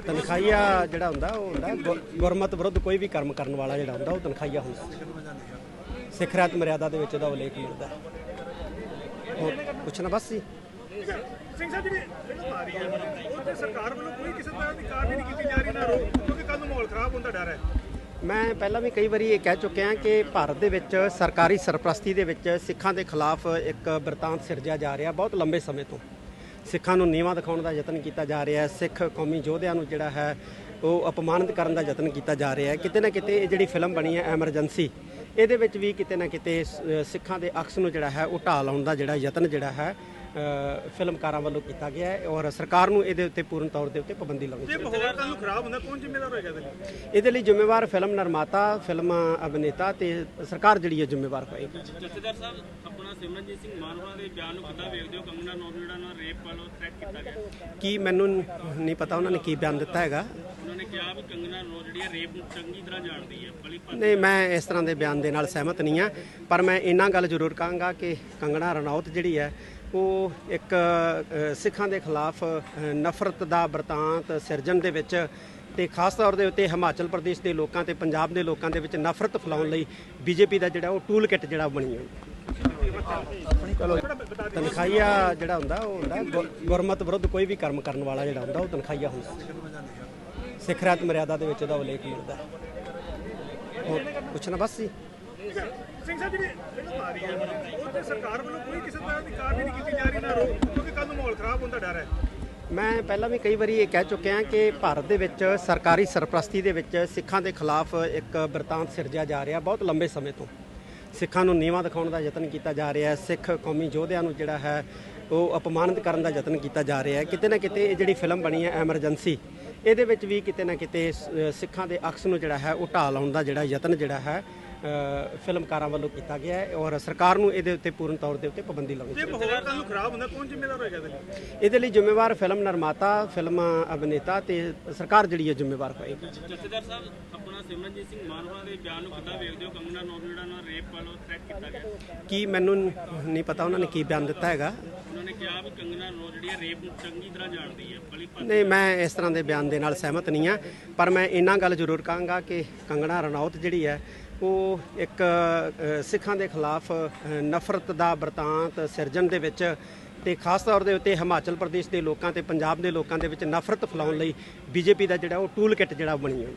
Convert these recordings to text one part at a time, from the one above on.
ਤਨਖਾਹੀਆ ਜਿਹੜਾ ਹੁੰਦਾ ਉਹ ਹੁੰਦਾ ਗੁਰਮਤ ਵਿਰੁੱਧ ਕੋਈ ਵੀ ਕਰਮ ਕਰਨ ਵਾਲਾ ਜਿਹੜਾ ਹੁੰਦਾ ਉਹ ਤਨਖਾਹੀਆ ਹੁੰਦਾ। ਸਿੱਖ ਰਹਿਤ ਮਰਿਆਦਾ ਦੇ ਵਿੱਚ ਉਹਦਾ ਉਲੇਖ ਮਿਲਦਾ। ਪੁੱਛਣਾ ਬਸ ਜੀ। ਸਿੰਘ ਸਾਹਿਬ ਜਿਹੜੀ ਆ ਰਹੀ ਹੈ ਉਹ ਤੇ ਸਰਕਾਰ ਵੱਲੋਂ ਕੋਈ ਕਿਸੇ ਤਰ੍ਹਾਂ ਦੀ ਕਾਰਵਾਈ ਨਹੀਂ ਕੀਤੀ ਜਾ ਰਹੀ ਨਾ ਰੋਕ, ਕਿਉਂਕਿ ਕੱਲ ਨੂੰ ਮਾਹੌਲ ਖਰਾਬ ਹੋਣ ਦਾ ਡਰ ਹੈ। ਮੈਂ ਪਹਿਲਾਂ ਵੀ ਕਈ ਵਾਰੀ ਇਹ ਕਹਿ ਚੁੱਕਿਆ ਕਿ ਭਾਰਤ ਦੇ ਵਿੱਚ ਸਰਕਾਰੀ ਸਰਪ੍ਰਸਤੀ ਦੇ ਵਿੱਚ ਸਿੱਖਾਂ ਦੇ ਖਿਲਾਫ ਇੱਕ ਬਿਰਤਾਂਤ ਸਿਰਜਿਆ ਜਾ ਰਿਹਾ ਬਹੁਤ ਲੰਬੇ ਸਮੇਂ ਤੋਂ। ਸਿੱਖਾਂ ਨੂੰ ਨੀਵਾਂ ਦਿਖਾਉਣ ਦਾ ਯਤਨ ਕੀਤਾ ਜਾ ਰਿਹਾ ਹੈ। ਸਿੱਖ ਕੌਮੀ ਯੋਧਿਆਂ ਨੂੰ ਜਿਹੜਾ ਹੈ ਉਹ ਅਪਮਾਨਿਤ ਕਰਨ ਦਾ ਯਤਨ ਕੀਤਾ ਜਾ ਰਿਹਾ ਹੈ। ਕਿਤੇ ਨਾ ਕਿਤੇ ਇਹ ਜਿਹੜੀ ਫਿਲਮ ਬਣੀ ਹੈ ਐਮਰਜੈਂਸੀ, ਇਹਦੇ ਵਿੱਚ ਵੀ ਕਿਤੇ ਨਾ ਕਿਤੇ ਸਿੱਖਾਂ ਦੇ ਅਕਸ ਨੂੰ ਜਿਹੜਾ ਹੈ ਉਹ ਢਾਹ ਲਾਉਣ ਦਾ ਜਿਹੜਾ ਯਤਨ ਜਿਹੜਾ ਹੈ ਫਿਲਮਕਾਰਾਂ ਵੱਲੋਂ ਕੀਤਾ ਗਿਆ ਹੈ ਔਰ ਸਰਕਾਰ ਨੂੰ ਇਹਦੇ ਉੱਤੇ ਪੂਰਨ ਤੌਰ ਦੇ ਉੱਤੇ ਪਾਬੰਦੀ ਲਾਉਣੀ ਚਾਹੀਦੀ ਹੈ। ਜੇ ਮਾਹੌਲ ਕੱਲ ਨੂੰ ਖਰਾਬ ਹੁੰਦਾ ਕੌਣ ਜ਼ਿੰਮੇਵਾਰ ਹੋਏਗਾ ਇਹਦੇ ਲਈ? ਇਹਦੇ ਲਈ ਜ਼ਿੰਮੇਵਾਰ ਫਿਲਮ ਨਿਰਮਾਤਾ, ਫਿਲਮ ਅਭਿਨੇਤਾ ਤੇ ਸਰਕਾਰ ਜਿਹੜੀ ਹੈ ਜ਼ਿੰਮੇਵਾਰ ਹੋਏਗੀ। ਜਥੇਦਾਰ ਸਾਹਿਬ, ਆਪਣਾ ਸਿਮਰਨਜੀਤ ਸਿੰਘ ਮਾਨਵਾ ਦੇ ਬਿਆਨ ਨੂੰ ਕਿੱਦਾਂ ਵੇਖਦੇ ਹੋ? ਕੰਗਨਾ ਰਣੌਤ ਜਿਹੜਾ ਨਾਲ ਰੇਪ ਵੱਲੋਂ ਥ੍ਰੈਟ ਕੀਤਾ ਗਿਆ, ਕੀ ਮੈਨੂੰ ਨਹੀਂ ਪਤਾ ਉਹਨਾਂ ਨੇ ਕੀ ਬਿਆਨ ਦਿੱਤਾ ਹੈਗਾ। ਉਹਨਾਂ ਨੇ ਕਿਹਾ ਵੀ ਕੰਗਨਾ ਰਣੌਤ ਜਿਹੜੀ ਹੈ ਰੇਪ ਨੂੰ ਚੰਗੀ ਤਰ੍ਹਾਂ ਜਾਣਦੀ ਹੈ। ਨਹੀਂ, ਮੈਂ ਇਸ ਤਰ੍ਹਾਂ ਦੇ ਬਿਆਨ ਦੇ ਨਾਲ ਸਹਿਮਤ ਨਹੀਂ ਹਾਂ, ਪਰ ਮੈਂ ਇੰਨਾ ਗੱਲ ਜ਼ਰੂਰ ਕਹਾਂਗਾ ਕਿ ਕੰਗਨਾ ਰਣੌਤ ਜਿਹੜੀ ਹੈ ਉਹ ਇੱਕ ਸਿੱਖਾਂ ਦੇ ਖਿਲਾਫ ਨਫ਼ਰਤ ਦਾ ਬਿਰਤਾਂਤ ਸਿਰਜਣ ਦੇ ਵਿੱਚ ਤੇ ਖਾਸ ਤੌਰ ਦੇ ਉੱਤੇ ਹਿਮਾਚਲ ਪ੍ਰਦੇਸ਼ ਦੇ ਲੋਕਾਂ ਤੇ ਪੰਜਾਬ ਦੇ ਲੋਕਾਂ ਦੇ ਵਿੱਚ ਨਫ਼ਰਤ ਫੈਲਾਉਣ ਲਈ ਬੀਜੇਪੀ ਦਾ ਜਿਹੜਾ ਉਹ ਟੂਲ ਕਿੱਟ ਜਿਹੜਾ ਬਣੀ ਹੋਈ। ਤਨਖਾਹੀਆ ਜਿਹੜਾ ਹੁੰਦਾ ਉਹ ਹੁੰਦਾ ਗੁਰਮਤ ਵਿਰੁੱਧ ਕੋਈ ਵੀ ਕਰਮ ਕਰਨ ਵਾਲਾ ਜਿਹੜਾ ਹੁੰਦਾ ਉਹ ਤਨਖਾਹੀਆ ਹੁੰਦਾ। ਸਿੱਖ ਰਹਿਤ ਮਰਿਆਦਾ ਦੇ ਵਿੱਚ ਉਹਦਾ ਉਲੇਖ ਮਿਲਦਾ। ਪੁੱਛਣਾ ਬਸ ਜੀ। ਸਿੰਘ ਸਾਹਿਬ ਜਿਹੜੀ ਆ ਰਹੀ ਹੈ ਉਹ ਤੇ ਸਰਕਾਰ ਵੱਲੋਂ ਕੋਈ ਕਿਸੇ ਤਰ੍ਹਾਂ ਦੀ ਕਾਰਵਾਈ ਨਹੀਂ ਕੀਤੀ ਜਾ ਰਹੀ ਨਾ ਰੋਕ, ਕਿਉਂਕਿ ਕੱਲ ਨੂੰ ਮਾਹੌਲ ਖਰਾਬ ਹੋਣ ਦਾ ਡਰ ਹੈ। ਮੈਂ ਪਹਿਲਾਂ ਵੀ ਕਈ ਵਾਰੀ ਇਹ ਕਹਿ ਚੁੱਕਿਆ ਕਿ ਭਾਰਤ ਦੇ ਵਿੱਚ ਸਰਕਾਰੀ ਸਰਪ੍ਰਸਤੀ ਦੇ ਵਿੱਚ ਸਿੱਖਾਂ ਦੇ ਖਿਲਾਫ ਇੱਕ ਬਿਰਤਾਂਤ ਸਿਰਜਿਆ ਜਾ ਰਿਹਾ ਬਹੁਤ ਲੰਬੇ ਸਮੇਂ ਤੋਂ। ਸਿੱਖਾਂ ਨੂੰ ਨੀਵਾਂ ਦਿਖਾਉਣ ਦਾ ਯਤਨ ਕੀਤਾ ਜਾ ਰਿਹਾ ਹੈ। ਸਿੱਖ ਕੌਮੀ ਯੋਧਿਆਂ ਨੂੰ ਜਿਹੜਾ ਹੈ ਉਹ ਅਪਮਾਨਿਤ ਕਰਨ ਦਾ ਯਤਨ ਕੀਤਾ ਜਾ ਰਿਹਾ ਹੈ। ਕਿਤੇ ਨਾ ਕਿਤੇ ਇਹ ਜਿਹੜੀ ਫਿਲਮ ਬਣੀ ਹੈ ਐਮਰਜੈਂਸੀ, ਇਹਦੇ ਵਿੱਚ ਵੀ ਕਿਤੇ ਨਾ ਕਿਤੇ ਸਿੱਖਾਂ ਦੇ ਅਕਸ ਨੂੰ ਜਿਹੜਾ ਹੈ ਉਹ ਢਾਹ ਲਾਉਣ ਦਾ ਜਿਹੜਾ ਯਤਨ ਜਿਹੜਾ ਹੈ ਫਿਲਮਕਾਰਾਂ ਵੱਲੋਂ ਕੀਤਾ ਗਿਆ ਹੈ ਔਰ ਸਰਕਾਰ ਨੂੰ ਇਹਦੇ ਉੱਤੇ ਪੂਰਨ ਤੌਰ ਦੇ ਉੱਤੇ ਪਾਬੰਦੀ ਲਾਉਣੀ ਚਾਹੀਦੀ ਹੈ। ਜੇ ਮਾਹੌਲ ਕੱਲ ਨੂੰ ਖਰਾਬ ਹੁੰਦਾ ਕੌਣ ਜ਼ਿੰਮੇਵਾਰ ਹੋਏਗਾ ਇਹਦੇ ਲਈ? ਇਹਦੇ ਲਈ ਜ਼ਿੰਮੇਵਾਰ ਫਿਲਮ ਨਿਰਮਾਤਾ, ਫਿਲਮ ਅਭਿਨੇਤਾ ਤੇ ਸਰਕਾਰ ਜਿਹੜੀ ਹੈ ਜ਼ਿੰਮੇਵਾਰ ਹੋਏਗੀ। ਜਥੇਦਾਰ ਸਾਹਿਬ, ਆਪਣਾ ਸਿਮਰਨਜੀਤ ਸਿੰਘ ਮਾਨਵਾ ਦੇ ਬਿਆਨ ਨੂੰ ਕਿੱਦਾਂ ਵੇਖਦੇ ਹੋ? ਕੰਗਨਾ ਰਣੌਤ ਜਿਹੜਾ ਨਾਲ ਰੇਪ ਵੱਲੋਂ ਥ੍ਰੈਟ ਕੀਤਾ ਗਿਆ, ਕੀ ਮੈਨੂੰ ਨਹੀਂ ਪਤਾ ਉਹਨਾਂ ਨੇ ਕੀ ਬਿਆਨ ਦਿੱਤਾ ਹੈਗਾ। ਉਹਨਾਂ ਨੇ ਕਿਹਾ ਵੀ ਕੰਗਨਾ ਰਣੌਤ ਜਿਹੜੀ ਹੈ ਰੇਪ ਨੂੰ ਚੰਗੀ ਤਰ੍ਹਾਂ ਜਾਣਦੀ ਹੈ। ਨਹੀਂ, ਮੈਂ ਇਸ ਤਰ੍ਹਾਂ ਦੇ ਬਿਆਨ ਦੇ ਨਾਲ ਸਹਿਮਤ ਨਹੀਂ ਹਾਂ, ਪਰ ਮੈਂ ਇੰਨਾ ਗੱਲ ਜ਼ਰੂਰ ਕਹਾਂਗਾ ਕਿ ਕੰਗਨਾ ਰਣੌਤ ਜਿਹੜੀ ਹੈ ਉਹ ਇੱਕ ਸਿੱਖਾਂ ਦੇ ਖਿਲਾਫ ਨਫ਼ਰਤ ਦਾ ਬਿਰਤਾਂਤ ਸਿਰਜਣ ਦੇ ਵਿੱਚ ਤੇ ਖਾਸ ਤੌਰ ਦੇ ਉੱਤੇ ਹਿਮਾਚਲ ਪ੍ਰਦੇਸ਼ ਦੇ ਲੋਕਾਂ ਤੇ ਪੰਜਾਬ ਦੇ ਲੋਕਾਂ ਦੇ ਵਿੱਚ ਨਫ਼ਰਤ ਫੈਲਾਉਣ ਲਈ ਬੀਜੇਪੀ ਦਾ ਜਿਹੜਾ ਉਹ ਟੂਲ ਕਿੱਟ ਜਿਹੜਾ ਬਣੀ ਹੋਈ।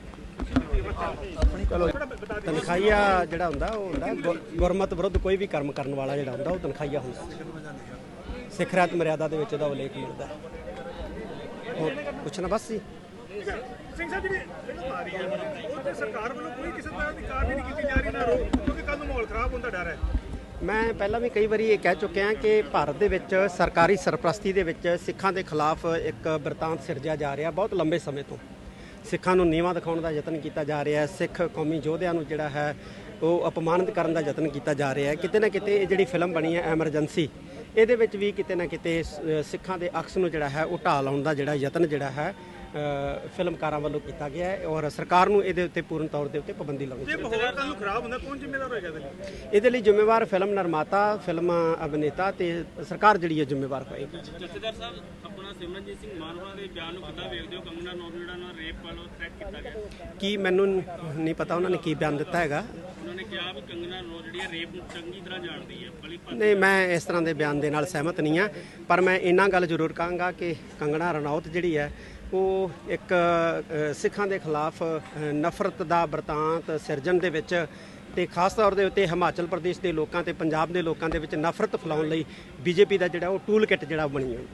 ਤਨਖਾਹੀਆ ਜਿਹੜਾ ਹੁੰਦਾ ਉਹ ਹੁੰਦਾ ਗੁਰਮਤ ਵਿਰੁੱਧ ਕੋਈ ਵੀ ਕਰਮ ਕਰਨ ਵਾਲਾ ਜਿਹੜਾ ਹੁੰਦਾ ਉਹ ਤਨਖਾਹੀਆ ਹੁੰਦਾ। ਸਿੱਖ ਰਹਿਤ ਮਰਿਆਦਾ ਦੇ ਵਿੱਚ ਉਹਦਾ ਉਲੇਖ ਮਿਲਦਾ। ਪੁੱਛਣਾ ਬਸ ਜੀ। ਸਿੰਘ ਸਾਹਿਬ ਜਿਹੜੀ ਆ ਰਹੀ ਹੈ ਉਹ ਤੇ ਸਰਕਾਰ ਵੱਲੋਂ ਕੋਈ ਕਿਸੇ ਤਰ੍ਹਾਂ ਦੀ ਕਾਰਵਾਈ ਨਹੀਂ ਕੀਤੀ ਜਾ ਰਹੀ ਨਾ ਰੋਕ, ਕਿਉਂਕਿ ਕੱਲ ਨੂੰ ਮਾਹੌਲ ਖਰਾਬ ਹੋਣ ਦਾ ਡਰ ਹੈ। ਮੈਂ ਪਹਿਲਾਂ ਵੀ ਕਈ ਵਾਰੀ ਇਹ ਕਹਿ ਚੁੱਕਿਆ ਕਿ ਭਾਰਤ ਦੇ ਵਿੱਚ ਸਰਕਾਰੀ ਸਰਪ੍ਰਸਤੀ ਦੇ ਵਿੱਚ ਸਿੱਖਾਂ ਦੇ ਖਿਲਾਫ ਇੱਕ ਬਿਰਤਾਂਤ ਸਿਰਜਿਆ ਜਾ ਰਿਹਾ ਬਹੁਤ ਲੰਬੇ ਸਮੇਂ ਤੋਂ। ਸਿੱਖਾਂ ਨੂੰ ਨੀਵਾਂ ਦਿਖਾਉਣ ਦਾ ਯਤਨ ਕੀਤਾ ਜਾ ਰਿਹਾ ਹੈ। ਸਿੱਖ ਕੌਮੀ ਯੋਧਿਆਂ ਨੂੰ ਜਿਹੜਾ ਹੈ ਉਹ ਅਪਮਾਨਿਤ ਕਰਨ ਦਾ ਯਤਨ ਕੀਤਾ ਜਾ ਰਿਹਾ ਹੈ। ਕਿਤੇ ਨਾ ਕਿਤੇ ਇਹ ਜਿਹੜੀ ਫਿਲਮ ਬਣੀ ਹੈ ਐਮਰਜੈਂਸੀ, ਇਹਦੇ ਵਿੱਚ ਵੀ ਕਿਤੇ ਨਾ ਕਿਤੇ ਸਿੱਖਾਂ ਦੇ ਅਕਸ ਨੂੰ ਜਿਹੜਾ ਹੈ ਉਹ ਢਾਹ ਲਾਉਣ ਦਾ ਜਿਹੜਾ ਯਤਨ ਜਿਹੜਾ ਹੈ ਫਿਲਮਕਾਰਾਂ ਵੱਲੋਂ ਕੀਤਾ ਗਿਆ ਹੈ ਔਰ ਸਰਕਾਰ ਨੂੰ ਇਹਦੇ ਉੱਤੇ ਪੂਰਨ ਤੌਰ ਦੇ ਉੱਤੇ ਪਾਬੰਦੀ ਲਾਉਣੀ ਚਾਹੀਦੀ ਹੈ। ਜੇ ਮਾਹੌਲ ਕੱਲ ਨੂੰ ਖਰਾਬ ਹੁੰਦਾ ਕੌਣ ਜ਼ਿੰਮੇਵਾਰ ਹੋਏਗਾ ਇਹਦੇ ਲਈ? ਇਹਦੇ ਲਈ ਜ਼ਿੰਮੇਵਾਰ ਫਿਲਮ ਨਿਰਮਾਤਾ, ਫਿਲਮ ਅਭਿਨੇਤਾ ਤੇ ਸਰਕਾਰ ਜਿਹੜੀ ਹੈ ਜ਼ਿੰਮੇਵਾਰ ਹੋਏਗੀ। ਜਥੇਦਾਰ ਸਾਹਿਬ, ਆਪਣਾ ਸਿਮਰਨਜੀਤ ਸਿੰਘ ਮਾਨਵਾ ਦੇ ਬਿਆਨ ਨੂੰ ਕਿੱਦਾਂ ਵੇਖਦੇ ਹੋ? ਕੰਗਨਾ ਰਣੌਤ ਜਿਹੜਾ ਨਾਲ ਰੇਪ ਵੱਲੋਂ ਥ੍ਰੈਟ ਕੀਤਾ ਗਿਆ, ਕੀ ਮੈਨੂੰ ਨਹੀਂ ਪਤਾ ਉਹਨਾਂ ਨੇ ਕੀ ਬਿਆਨ ਦਿੱਤਾ ਹੈਗਾ। ਉਹਨਾਂ ਨੇ ਕਿਹਾ ਵੀ ਕੰਗਨਾ ਰਣੌਤ ਜਿਹੜੀ ਹੈ ਰੇਪ ਨੂੰ ਚੰਗੀ ਤਰ੍ਹਾਂ ਜਾਣਦੀ ਹੈ। ਨਹੀਂ, ਮੈਂ ਇਸ ਤਰ੍ਹਾਂ ਦੇ ਬਿਆਨ ਦੇ ਨਾਲ ਸਹਿਮਤ ਨਹੀਂ ਹਾਂ, ਪਰ ਮੈਂ ਇੰਨਾ ਗੱਲ ਜ਼ਰੂਰ ਕਹਾਂਗਾ ਕਿ ਕੰਗਨਾ ਰਣੌਤ ਜਿਹੜੀ ਹੈ ਉਹ ਇੱਕ ਸਿੱਖਾਂ ਦੇ ਖਿਲਾਫ ਨਫ਼ਰਤ ਦਾ ਬਿਰਤਾਂਤ ਸਿਰਜਣ ਦੇ ਵਿੱਚ ਤੇ ਖਾਸ ਤੌਰ ਦੇ ਉੱਤੇ ਹਿਮਾਚਲ ਪ੍ਰਦੇਸ਼ ਦੇ ਲੋਕਾਂ ਤੇ ਪੰਜਾਬ ਦੇ ਲੋਕਾਂ ਦੇ ਵਿੱਚ ਨਫ਼ਰਤ ਫੈਲਾਉਣ ਲਈ ਬੀਜੇਪੀ ਦਾ ਜਿਹੜਾ ਉਹ ਟੂਲ ਕਿੱਟ ਜਿਹੜਾ ਬਣੀ ਹੋਈ।